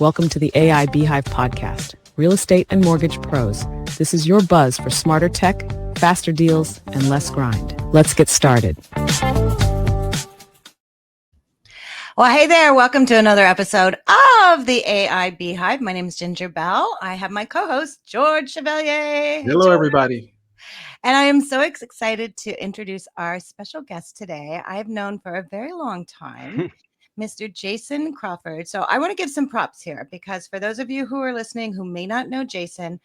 Welcome to the AI Beehive Podcast, Real Estate and Mortgage Pros. This is your buzz for smarter tech, faster deals, and less grind. Let's get started. Well, hey there. Welcome to another episode of the AI Beehive. My name is Ginger Bell. I have my co-host, George Chevalier. Hello, everybody. And I am so excited to introduce our special guest today. I have known for a very long time, Mr. Jason Crawford. So I want to give some props here because for those of you who are listening who may not know Jason,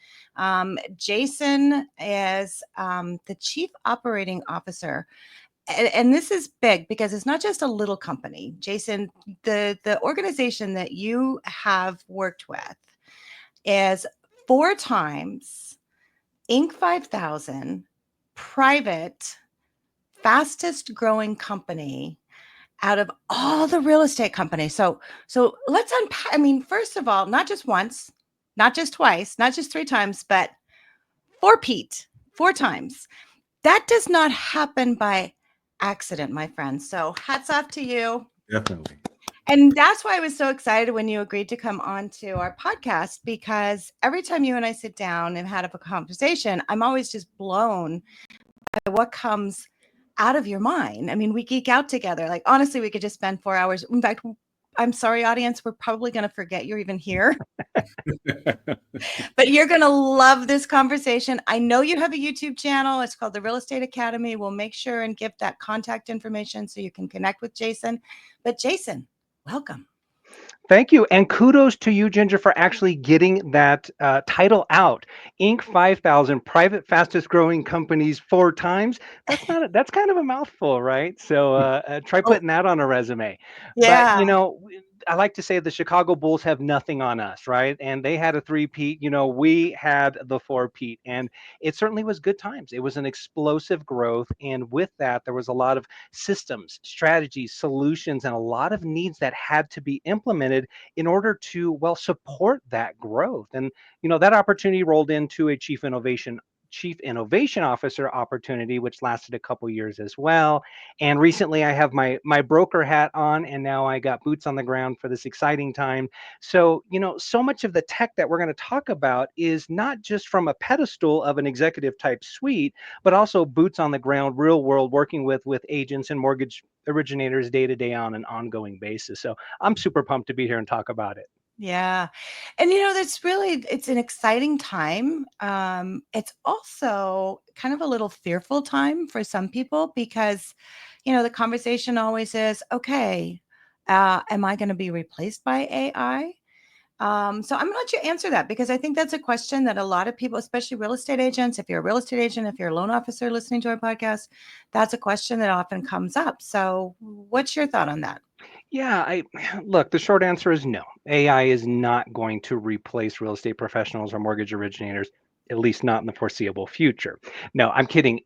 Jason is the Chief Operating Officer. And this is big because it's not just a little company. Jason, the organization that you have worked with is 4 times Inc. 5000 private, fastest growing company out of all the real estate companies. So let's unpack. I mean, first of all, not just once, not just twice, not just 3 times, but 4 times. That does not happen by accident, my friend. So hats off to you. Definitely. And that's why I was so excited when you agreed to come on to our podcast, because every time you and I sit down and had a conversation, I'm always just blown by what comes out of your mind. I mean, we geek out together. Like, honestly, we could just spend 4 hours. In fact, I'm sorry, audience, we're probably going to forget you're even here. But you're going to love this conversation. I know you have a YouTube channel. It's called The Real Estate Academy. We'll make sure and give that contact information so you can connect with Jason. But Jason, welcome. Thank you. And kudos to you, Ginger, for actually getting that title out. Inc. 5000, private fastest growing companies 4 times. That's kind of a mouthful, right? So try putting that on a resume. Yeah. But, you know, I like to say the Chicago Bulls have nothing on us, right? And they had a 3-peat, you know, we had the 4-peat, and it certainly was good times. It was an explosive growth. And with that, there was a lot of systems, strategies, solutions, and a lot of needs that had to be implemented in order to, well, support that growth. And, you know, that opportunity rolled into a chief innovation officer opportunity, which lasted a couple years as well. And recently I have my broker hat on, and now I got boots on the ground for this exciting time. So, you know, so much of the tech that we're going to talk about is not just from a pedestal of an executive type suite, but also boots on the ground, real world, working with agents and mortgage originators day to day on an ongoing basis. So I'm super pumped to be here and talk about it. Yeah. And you know, it's an exciting time. It's also kind of a little fearful time for some people because, you know, the conversation always is, okay, am I going to be replaced by AI? So I'm gonna let you answer that because I think that's a question that a lot of people, especially real estate agents, if you're a real estate agent, if you're a loan officer listening to our podcast, that's a question that often comes up. So what's your thought on that? Yeah, look, the short answer is no. AI is not going to replace real estate professionals or mortgage originators, at least not in the foreseeable future. No, I'm kidding.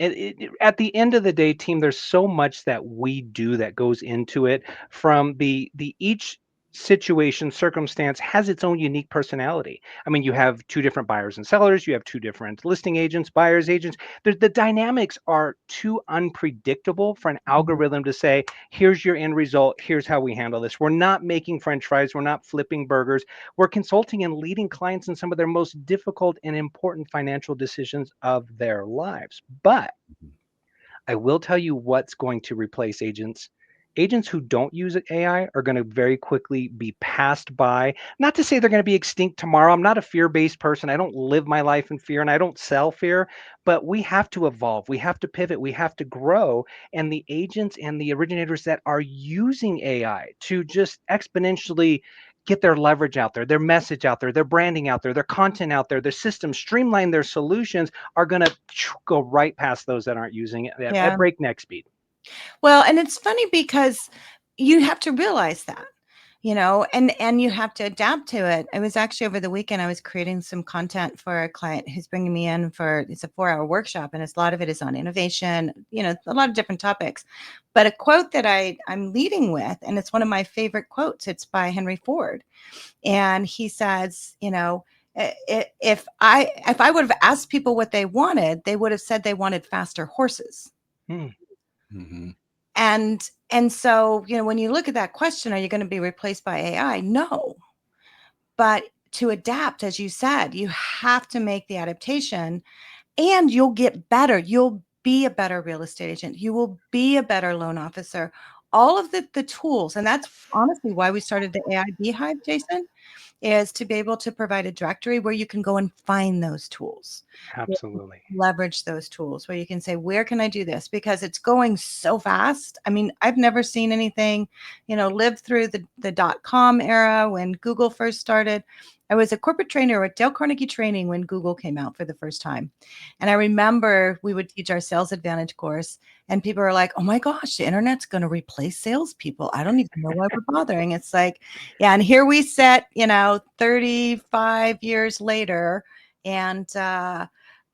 At the end of the day, team, there's so much that we do that goes into it from the each situation circumstance has its own unique personality. I mean, you have 2 different buyers and sellers, you have 2 different listing agents, buyers agents. The dynamics are too unpredictable for an algorithm to say, here's your end result, here's how we handle this. We're not making french fries, we're not flipping burgers. We're consulting and leading clients in some of their most difficult and important financial decisions of their lives. But I will tell you what's going to replace agents. Agents who don't use AI are going to very quickly be passed by. Not to say they're going to be extinct tomorrow. I'm not a fear-based person. I don't live my life in fear and I don't sell fear, but we have to evolve. We have to pivot. We have to grow. And the agents and the originators that are using AI to just exponentially get their leverage out there, their message out there, their branding out there, their content out there, their systems, streamline their solutions are going to go right past those that aren't using it at breakneck speed. Well, and it's funny because you have to realize that, you know, and you have to adapt to it. I was actually over the weekend, I was creating some content for a client who's bringing me in for, it's a 4-hour workshop, and a lot of it is on innovation, you know, a lot of different topics. But a quote that I'm leading with, and it's one of my favorite quotes, it's by Henry Ford. And he says, you know, if I would have asked people what they wanted, they would have said they wanted faster horses. Mm-hmm. And so, you know, when you look at that question, are you going to be replaced by AI? No. But to adapt, as you said, you have to make the adaptation, and you'll get better. You'll be a better real estate agent. You will be a better loan officer. All of the tools. And that's honestly why we started the AI Beehive, Jason, is to be able to provide a directory where you can go and find those tools, Absolutely. leverage those tools, where you can say, where can I do this? Because it's going so fast. I mean, I've never seen anything, live through the .com era when Google first started. I was a corporate trainer at Dale Carnegie Training when Google came out for the first time. And I remember we would teach our Sales Advantage course, and people are like, oh my gosh, the internet's going to replace salespeople. I don't even know why we're bothering. It's like, yeah. And here we sit, 35 years later. And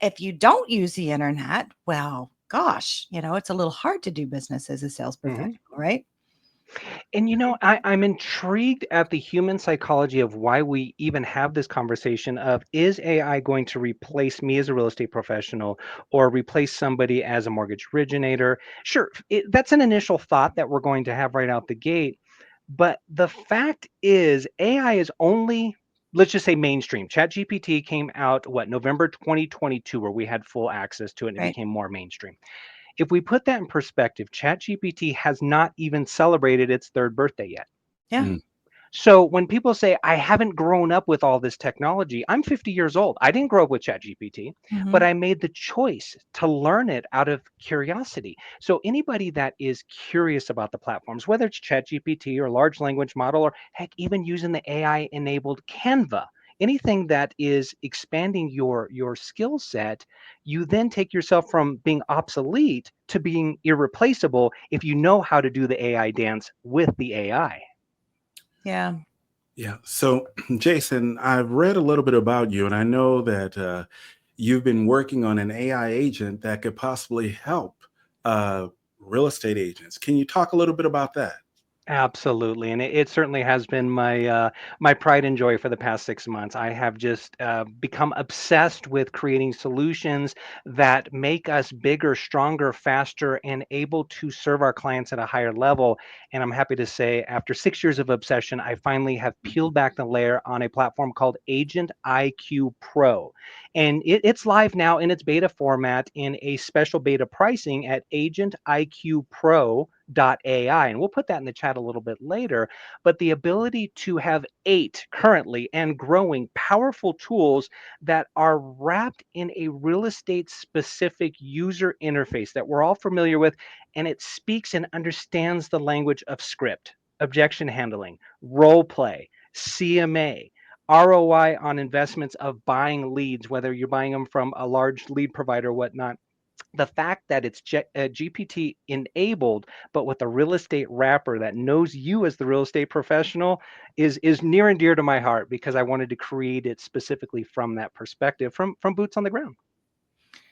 if you don't use the internet, well, gosh, it's a little hard to do business as a sales professional, right? And I'm intrigued at the human psychology of why we even have this conversation of, is AI going to replace me as a real estate professional or replace somebody as a mortgage originator? Sure, that's an initial thought that we're going to have right out the gate. But the fact is, AI is only, let's just say, mainstream. ChatGPT came out, November 2022, where we had full access to it and it Right. became more mainstream. If we put that in perspective, ChatGPT has not even celebrated its third birthday yet. Yeah. Mm. So when people say, I haven't grown up with all this technology, I'm 50 years old. I didn't grow up with ChatGPT, but I made the choice to learn it out of curiosity. So anybody that is curious about the platforms, whether it's ChatGPT or large language model, or heck, even using the AI enabled Canva, anything that is expanding your skill set, you then take yourself from being obsolete to being irreplaceable if you know how to do the AI dance with the AI. Yeah. Yeah. So, Jason, I've read a little bit about you, and I know that you've been working on an AI agent that could possibly help uh, real estate agents. Can you talk a little bit about that? Absolutely, and it certainly has been my pride and joy for the past 6 months. I have just become obsessed with creating solutions that make us bigger, stronger, faster, and able to serve our clients at a higher level. And I'm happy to say, after 6 years of obsession, I finally have peeled back the layer on a platform called Agent IQ Pro, and it's live now in its beta format in a special beta pricing at agentiqpro.ai, and we'll put that in the chat a little bit later. But the ability to have 8 currently and growing powerful tools that are wrapped in a real estate specific user interface that we're all familiar with, and it speaks and understands the language of script, objection handling, role play, CMA, ROI on investments of buying leads, whether you're buying them from a large lead provider or whatnot. The fact that it's GPT enabled, but with a real estate wrapper that knows you as the real estate professional is near and dear to my heart, because I wanted to create it specifically from that perspective, from boots on the ground.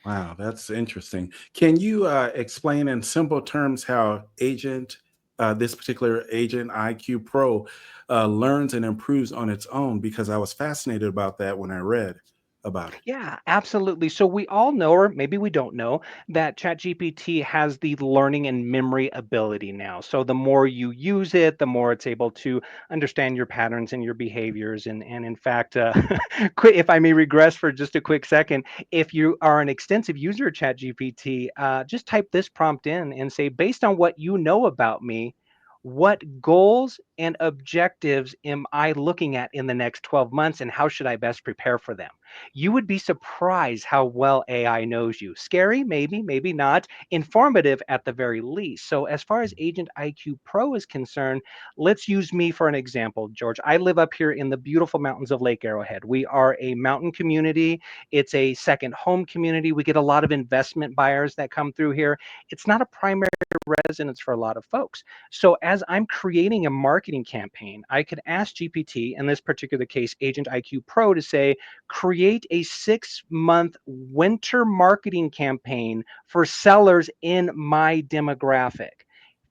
Wow, that's interesting. Can you explain in simple terms how this particular Agent IQ Pro, learns and improves on its own? Because I was fascinated about that when I read about it. Yeah, absolutely. So we all know, or maybe we don't know, that ChatGPT has the learning and memory ability now. So the more you use it, the more it's able to understand your patterns and your behaviors. And in fact, if I may regress for just a quick second, if you are an extensive user of ChatGPT, just type this prompt in and say, based on what you know about me, what goals and objectives am I looking at in the next 12 months, and how should I best prepare for them? You would be surprised how well AI knows you. Scary, maybe, maybe not. Informative at the very least. So as far as Agent IQ Pro is concerned, let's use me for an example, George. I live up here in the beautiful mountains of Lake Arrowhead. We are a mountain community. It's a second home community. We get a lot of investment buyers that come through here. It's not a primary residence for a lot of folks. So as I'm creating a marketing campaign, I could ask GPT, in this particular case, Agent IQ Pro, to say, create a 6-month winter marketing campaign for sellers in my demographic.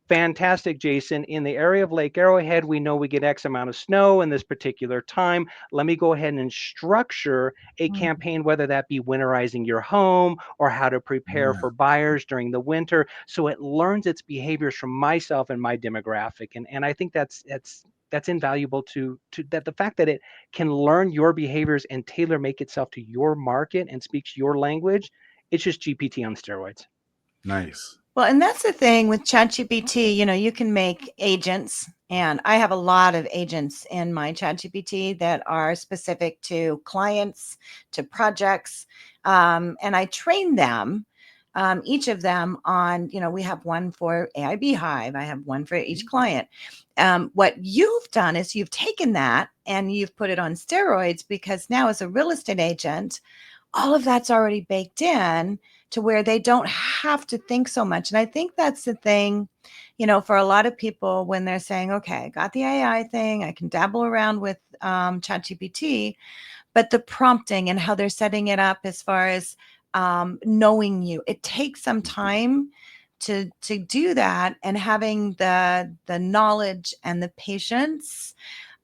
Fantastic, Jason. In the area of Lake Arrowhead, we know we get X amount of snow in this particular time. Let me go ahead and structure a campaign, whether that be winterizing your home or how to prepare Yeah. for buyers during the winter. So it learns its behaviors from myself and my demographic. And I think that's that's invaluable to that. The fact that it can learn your behaviors and tailor make itself to your market and speaks your language, it's just GPT on steroids. Nice. Well, and that's the thing with ChatGPT, you can make agents, and I have a lot of agents in my ChatGPT that are specific to clients, to projects, and I train them, each of them on, we have one for AI Beehive, I have one for each client. What you've done is you've taken that and you've put it on steroids, because now as a real estate agent, all of that's already baked in to where they don't have to think so much. And I think that's the thing, for a lot of people when they're saying, okay, I got the AI thing, I can dabble around with ChatGPT, but the prompting and how they're setting it up as far as knowing you, it takes some time to do that, and having the knowledge and the patience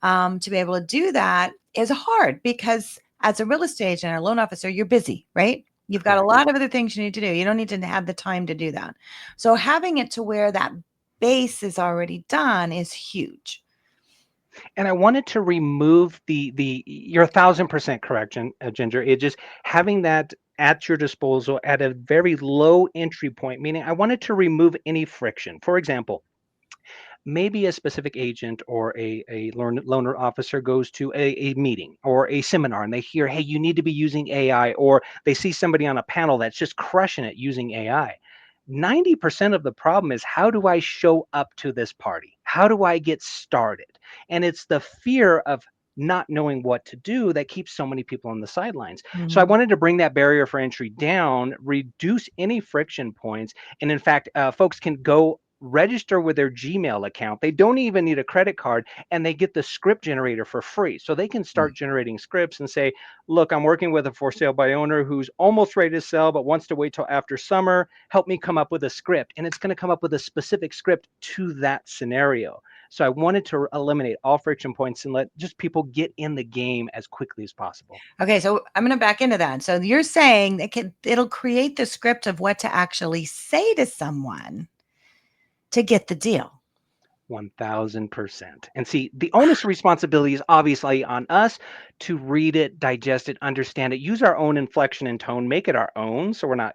to be able to do that is hard, because as a real estate agent or loan officer, you're busy, right? You've got a lot of other things you need to do. You don't need to have the time to do that. So having it to where that base is already done is huge. And I wanted to remove you're 1,000% correct, Ginger. It just having that at your disposal at a very low entry point, meaning I wanted to remove any friction. For example, maybe a specific agent or a loaner officer goes to a meeting or a seminar and they hear, hey, you need to be using AI, or they see somebody on a panel that's just crushing it using AI. 90% of the problem is, how do I show up to this party? How do I get started? And it's the fear of not knowing what to do that keeps so many people on the sidelines. So I wanted to bring that barrier for entry down, reduce any friction points. And in fact, folks can go register with their Gmail account. They don't even need a credit card, and they get the script generator for free. So they can start generating scripts and say, look, I'm working with a for sale by owner who's almost ready to sell, but wants to wait till after summer. Help me come up with a script. And it's going to come up with a specific script to that scenario. So I wanted to eliminate all friction points and let just people get in the game as quickly as possible. Okay, so I'm going to back into that. So you're saying it'll create the script of what to actually say to someone to get the deal. 1,000%. And see, the onus responsibility is obviously on us to read it, digest it, understand it, use our own inflection and tone, make it our own. So we're not,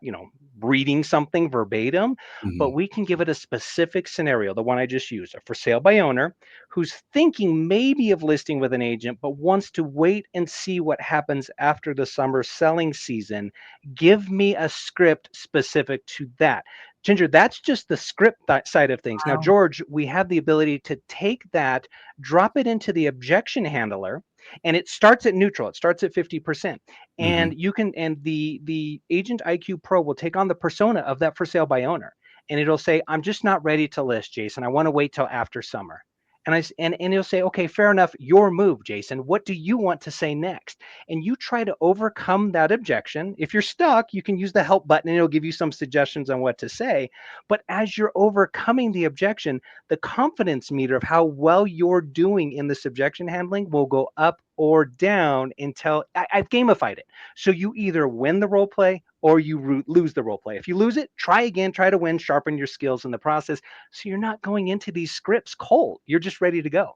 reading something verbatim, but we can give it a specific scenario. The one I just used, a for sale by owner who's thinking maybe of listing with an agent, but wants to wait and see what happens after the summer selling season. Give me a script specific to that. Ginger, that's just the script side of things. Now, George, we have the ability to take that, drop it into the objection handler, and it starts at neutral. It starts at 50%. And you can, and the Agent IQ Pro will take on the persona of that for sale by owner. And it'll say, I'm just not ready to list, Jason. I want to wait till after summer. And he'll say, okay, fair enough. Your move, Jason. What do you want to say next? And you try to overcome that objection. If you're stuck, you can use the help button and it'll give you some suggestions on what to say. But as you're overcoming the objection, the confidence meter of how well you're doing in this objection handling will go up or down until I've gamified it. So you either win the role play or you lose the role play. If you lose it, try again, try to win, sharpen your skills in the process. So you're not going into these scripts cold. You're just ready to go.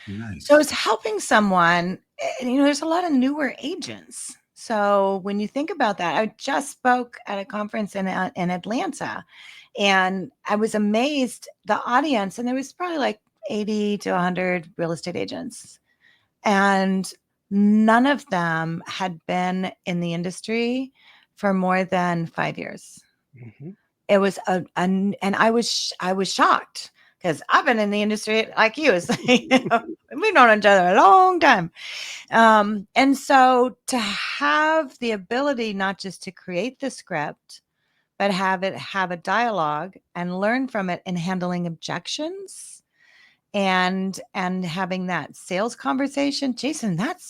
Nice. So it's helping someone, there's a lot of newer agents. So when you think about that, I just spoke at a conference in Atlanta, and I was amazed, the audience, and there was probably like 80 to 100 real estate agents. And none of them had been in the industry for more than 5 years. It was and I was shocked, because I've been in the industry like you. It's like, we've known each other a long time. And so to have the ability not just to create the script, but have a dialogue and learn from it in handling objections and having that sales conversation, Jason, that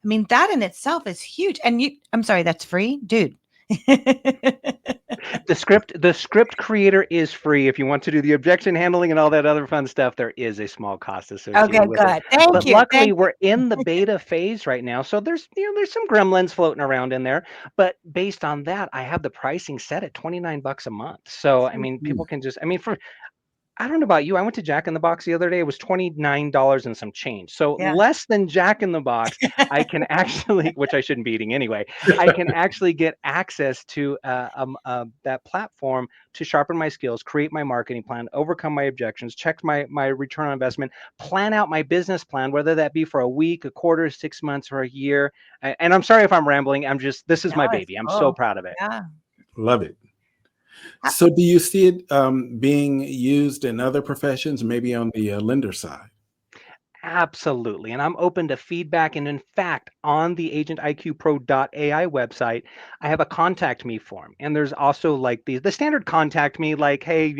in itself is huge. And I'm sorry, that's free, dude. The script creator is free. If you want to do the objection handling and all that other fun stuff, there is a small cost associated with it. Thank you. Luckily, we're in the beta phase right now, so there's some gremlins floating around in there. But based on that, I have the pricing set at $29 a month. So I mean, people can just I don't know about you. I went to Jack in the Box the other day. It was $29 and some change. So Yeah. less than Jack in the Box, I can actually, which I shouldn't be eating anyway, I can actually get access to that platform to sharpen my skills, create my marketing plan, overcome my objections, check my return on investment, plan out my business plan, whether that be for a week, a quarter, 6 months, or a year. And I'm sorry if I'm rambling. This is No, my it's baby. I'm so cool. proud of it. Yeah. Love it. Ha- So, do you see it being used in other professions, maybe on the lender side? Absolutely. And I'm open to feedback. And in fact, on the agentiqpro.ai website, I have a contact me form. And there's also like the standard contact me, like, hey,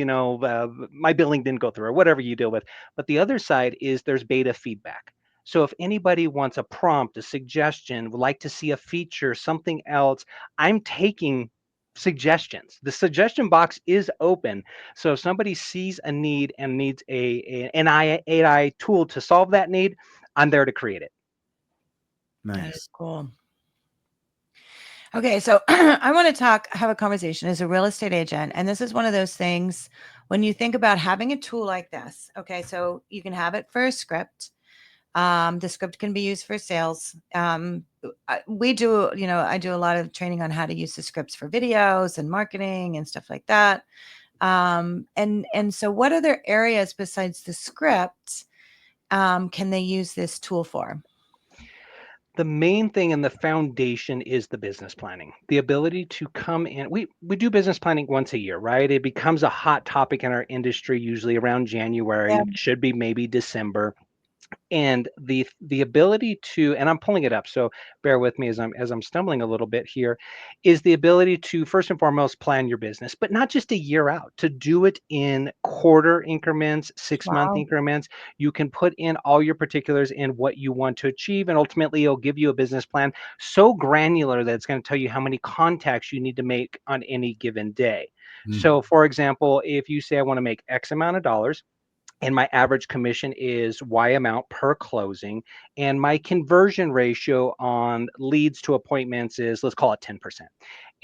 my billing didn't go through or whatever you deal with. But the other side is there's beta feedback. So if anybody wants a prompt, a suggestion, would like to see a feature, something else, I'm taking suggestions. The suggestion box is open. So if somebody sees a need and needs an AI tool to solve that need, I'm there to create it. That is Nice. cool. Okay, so I want to have a conversation as a real estate agent. And this is one of those things when you think about having a tool like this. Okay, so you can have it for a script. The script can be used for sales. We do, I do a lot of training on how to use the scripts for videos and marketing and stuff like that. And so what other areas besides the script can they use this tool for? The main thing and the foundation is the business planning. The ability to come in. We do business planning once a year, right? It becomes a hot topic in our industry, usually around Yeah. January, should be maybe December. And the ability to, and I'm pulling it up, so bear with me as I'm stumbling a little bit here, is the ability to first and foremost plan your business, but not just a year out, to do it in quarter increments, 6 month Wow. increments. You can put in all your particulars in what you want to achieve, and ultimately it'll give you a business plan so granular that it's going to tell you how many contacts you need to make on any given day. Mm. So for example, if you say I want to make X amount of dollars, and my average commission is Y amount per closing, and my conversion ratio on leads to appointments is, let's call it 10%.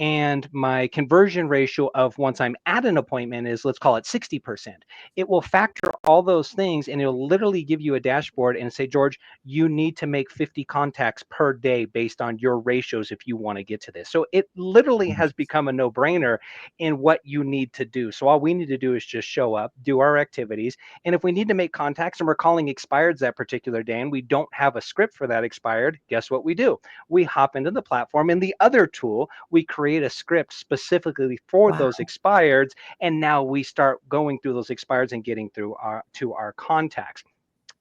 And my conversion ratio of once I'm at an appointment is, let's call it 60%. It will factor all those things and it'll literally give you a dashboard and say, George, you need to make 50 contacts per day based on your ratios if you want to get to this. So it literally has become a no-brainer in what you need to do. So all we need to do is just show up, do our activities, and if we need to make contacts and we're calling expireds that particular day and we don't have a script for that expired, guess what we do? We hop into the platform. In the other tool, we create a script specifically for Wow. those expireds. And now we start going through those expireds and getting through to our contacts.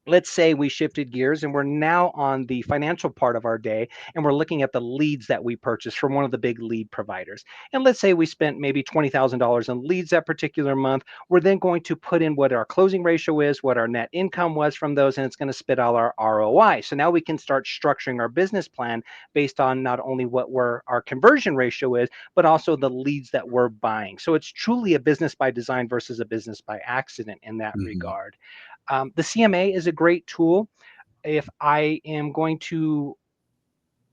Let's say we shifted gears and we're now on the financial part of our day and we're looking at the leads that we purchased from one of the big lead providers. And let's say we spent maybe $20,000 in leads that particular month. We're then going to put in what our closing ratio is, what our net income was from those, and it's going to spit out our ROI. So now we can start structuring our business plan based on not only what our conversion ratio is, but also the leads that we're buying. So it's truly a business by design versus a business by accident in that Mhm. regard. The CMA is a great tool if I am going to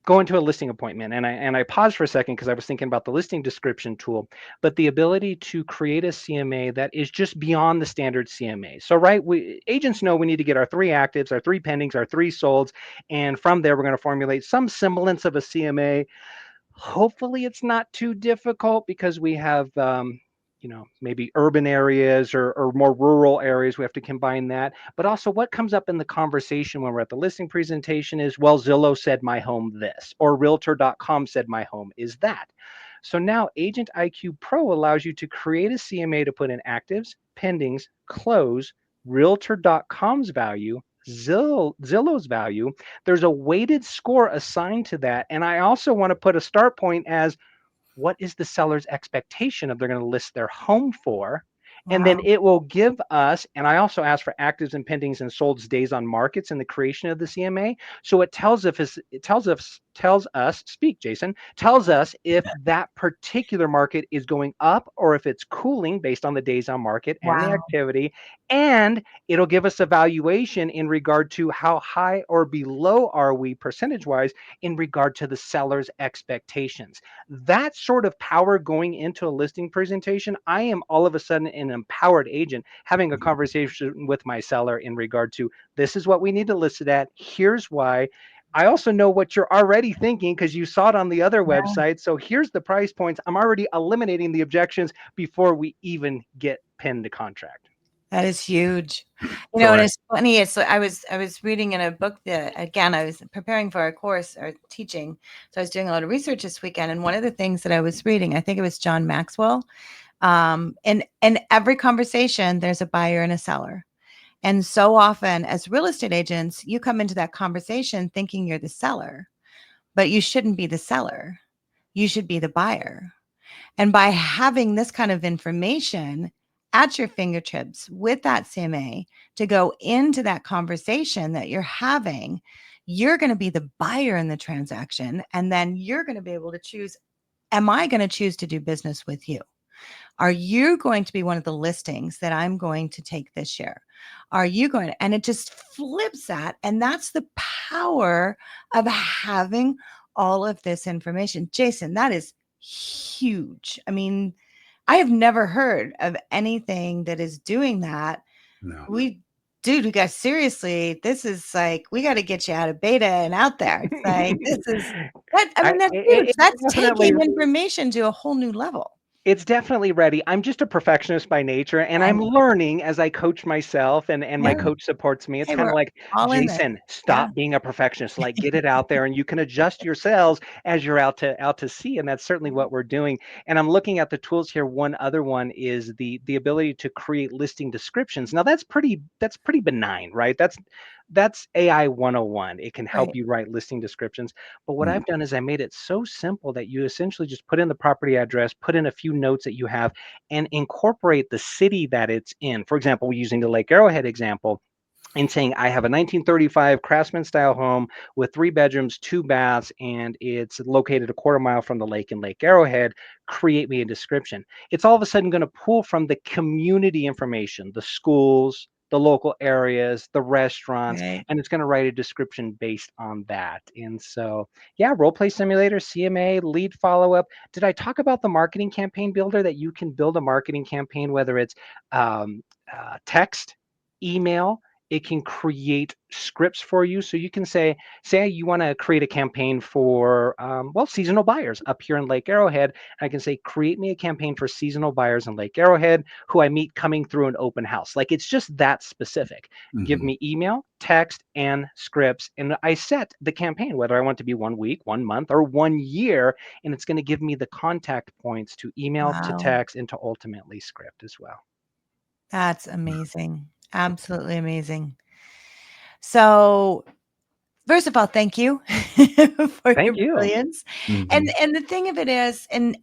go into a listing appointment, and I paused for a second because I was thinking about the listing description tool, but the ability to create a CMA that is just beyond the standard CMA. So right, we agents know we need to get our 3 actives, our 3 pendings, our 3 solds, and from there we're going to formulate some semblance of a CMA. Hopefully it's not too difficult because we have maybe urban areas or more rural areas. We have to combine that. But also what comes up in the conversation when we're at the listing presentation is, well, Zillow said my home this, or realtor.com said my home is that. So now Agent IQ Pro allows you to create a CMA to put in actives, pendings, close, realtor.com's value, Zillow's value. There's a weighted score assigned to that. And I also want to put a start point as, what is the seller's expectation of they're going to list their home for? And then Wow. it will give us, and I also ask for actives and pendings and solds days on markets in the creation of the CMA. So it tells us tells us, speak, Jason, tells us if that particular market is going up or if it's cooling based on the days on market and the Wow. activity. And it'll give us a valuation in regard to how high or below are we percentage wise in regard to the seller's expectations. That sort of power going into a listing presentation, I am all of a sudden an empowered agent having a conversation with my seller in regard to this is what we need to list it at. Here's why. I also know what you're already thinking because you saw it on the other Yeah. website. So here's the price points. I'm already eliminating the objections before we even get pinned to contract. That is huge. And Correct. it's funny. It's I was reading in a book that, again, I was preparing for a course or teaching. So I was doing a lot of research this weekend. And one of the things that I was reading, I think it was John Maxwell. In every conversation, there's a buyer and a seller. And so often as real estate agents, you come into that conversation thinking you're the seller, but you shouldn't be the seller. You should be the buyer. And by having this kind of information at your fingertips with that CMA to go into that conversation that you're having, you're going to be the buyer in the transaction. And then you're going to be able to choose, am I going to choose to do business with you? Are you going to be one of the listings that I'm going to take this year? Are you going to? And it just flips that. And that's the power of having all of this information. Jason, that is huge. I mean, I have never heard of anything that is doing that. No. Dude, we got seriously, this is like, we got to get you out of beta and out there. It's like, this is, that, I mean, that's huge. That's Definitely, taking information to a whole new level. it's definitely ready. I'm just a perfectionist by nature, and I'm learning as I coach myself, and my Yeah. coach supports me. It's Hey, kind we're of like, all in this. Jason, Yeah. stop being a perfectionist. Like, get it out there, and you can adjust your sales as you're out to sea, and that's certainly what we're doing. And I'm looking at the tools here. One other one is the ability to create listing descriptions. Now, that's pretty benign, right? That's AI 101. It can help Right. you write listing descriptions. But what Mhm. I've done is I made it so simple that you essentially just put in the property address, put in a few notes that you have, and incorporate the city that it's in. For example, using the Lake Arrowhead example, and saying, I have a 1935 craftsman style home with 3 bedrooms, 2 baths, and it's located a quarter mile from the lake in Lake Arrowhead. Create me a description. It's all of a sudden going to pull from the community information, the schools, the local areas, the restaurants, Right. and it's going to write a description based on that. And so, yeah, role play simulator, CMA, lead follow up. Did I talk about the marketing campaign builder that you can build a marketing campaign, whether it's text, email? It can create scripts for you. So you can say you want to create a campaign for, seasonal buyers up here in Lake Arrowhead. I can say, create me a campaign for seasonal buyers in Lake Arrowhead who I meet coming through an open house. Like, it's just that specific. Give Mhm. me email, text, and scripts. And I set the campaign, whether I want to be 1 week, 1 month, or 1 year. And it's going to give me the contact points to email, to Wow. text, and to ultimately script as well. That's amazing. Absolutely amazing. So, first of all, thank you for your Thank you. brilliance. And Mhm. the thing of it is, and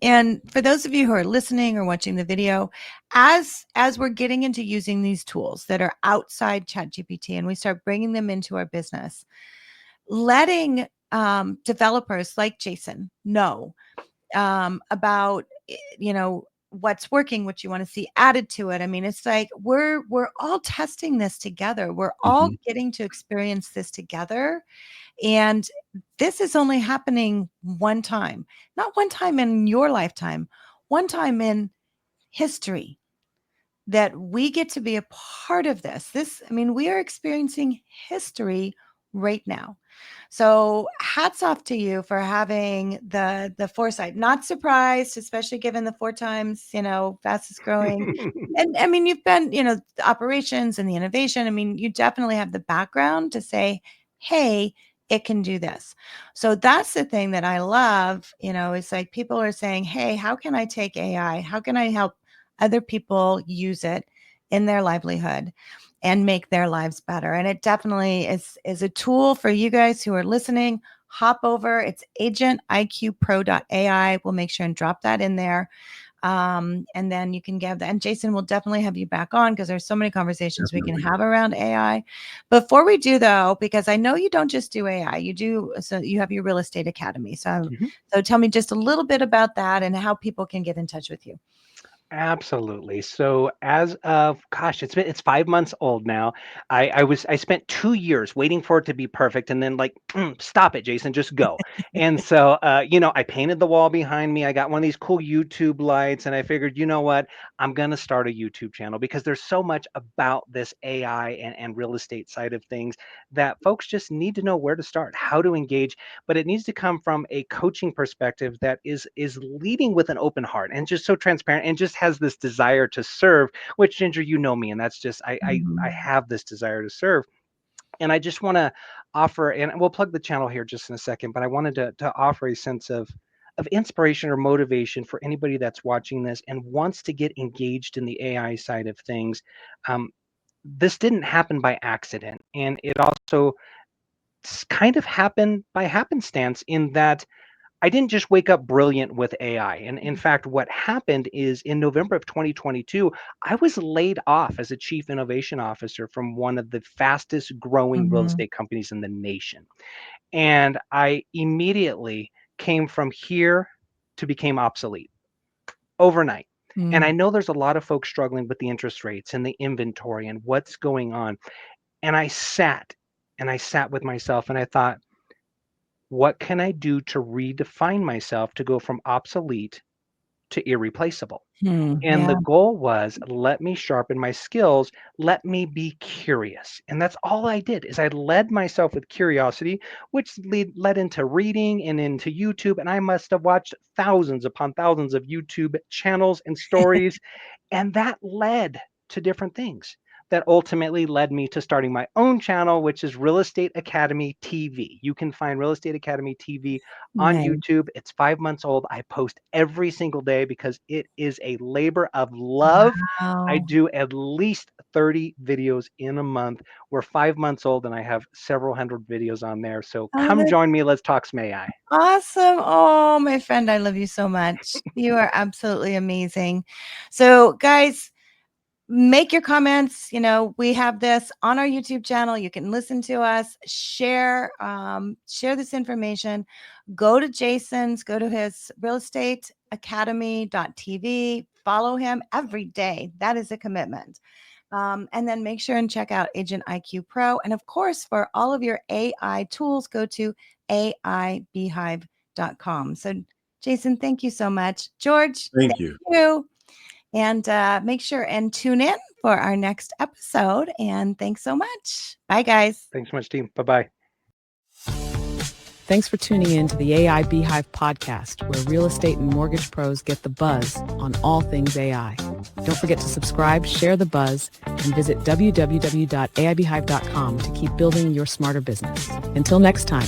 for those of you who are listening or watching the video, as we're getting into using these tools that are outside ChatGPT and we start bringing them into our business, letting developers like Jason know about what's working, what you want to see added to it. I mean, it's like we're all testing this together. We're all Mhm. getting to experience this together. And this is only happening one time, not one time in your lifetime, one time in history that we get to be a part of this. I mean, we are experiencing history right now. So hats off to you for having the foresight. Not surprised, especially given the 4 times, fastest growing. And I mean, you've been, the operations and the innovation. I mean, you definitely have the background to say, hey, it can do this. So that's the thing that I love, it's like people are saying, hey, how can I take AI? How can I help other people use it in their livelihood and make their lives better? And it definitely is a tool for you guys who are listening. Hop over. It's agentiqpro.ai. We'll make sure and drop that in there. And then you can give that. And Jason will definitely have you back on because there's so many conversations we can have around AI. Before we do, though, because I know you don't just do AI, so you have your real estate academy. So tell me just a little bit about that and how people can get in touch with you. Absolutely. So as of it's 5 months old now. I spent 2 years waiting for it to be perfect, and then like, stop it, Jason, just go. And so I painted the wall behind me. I got one of these cool YouTube lights, and I figured, you know what, I'm gonna start a YouTube channel because there's so much about this AI and real estate side of things that folks just need to know where to start, how to engage, but it needs to come from a coaching perspective that is leading with an open heart and just so transparent and just has this desire to serve, which, Ginger, you know me, and that's just I have this desire to serve. And I just want to offer, and we'll plug the channel here just in a second, but I wanted to offer a sense of inspiration or motivation for anybody that's watching this and wants to get engaged in the AI side of things. This didn't happen by accident, and it also kind of happened by happenstance in that I didn't just wake up brilliant with AI. And in fact, what happened is in November of 2022, I was laid off as a chief innovation officer from one of the fastest growing real estate companies in the nation. And I immediately came from here to become obsolete overnight. And I know there's a lot of folks struggling with the interest rates and the inventory and what's going on. And I sat with myself and I thought, what can I do to redefine myself to go from obsolete to irreplaceable? And the goal was, let me sharpen my skills, let me be curious. And that's all I did is I led myself with curiosity, which led into reading and into YouTube. And I must have watched thousands upon thousands of YouTube channels and stories. And that led to different things that ultimately led me to starting my own channel, which is Real Estate Academy TV. You can find Real Estate Academy TV on YouTube. It's 5 months old. I post every single day because it is a labor of love. I do at least 30 videos in a month. We're 5 months old and I have several hundred videos on there. So come join me. Let's talk some AI. Awesome. Oh, my friend, I love you so much. You are absolutely amazing. So guys, make your comments. We have this on our YouTube channel. You can listen to us, share this information. Go to his real estate academy.tv. Follow him every day. That is a commitment. And then make sure and check out Agent IQ Pro. And of course, for all of your AI tools, go to aibeehive.com. So Jason, thank you so much. George, Thank you. And make sure and tune in for our next episode. And thanks so much. Bye, guys. Thanks so much, team. Bye-bye. Thanks for tuning in to the AI Beehive Podcast, where real estate and mortgage pros get the buzz on all things AI. Don't forget to subscribe, share the buzz, and visit www.aibeehive.com to keep building your smarter business. Until next time.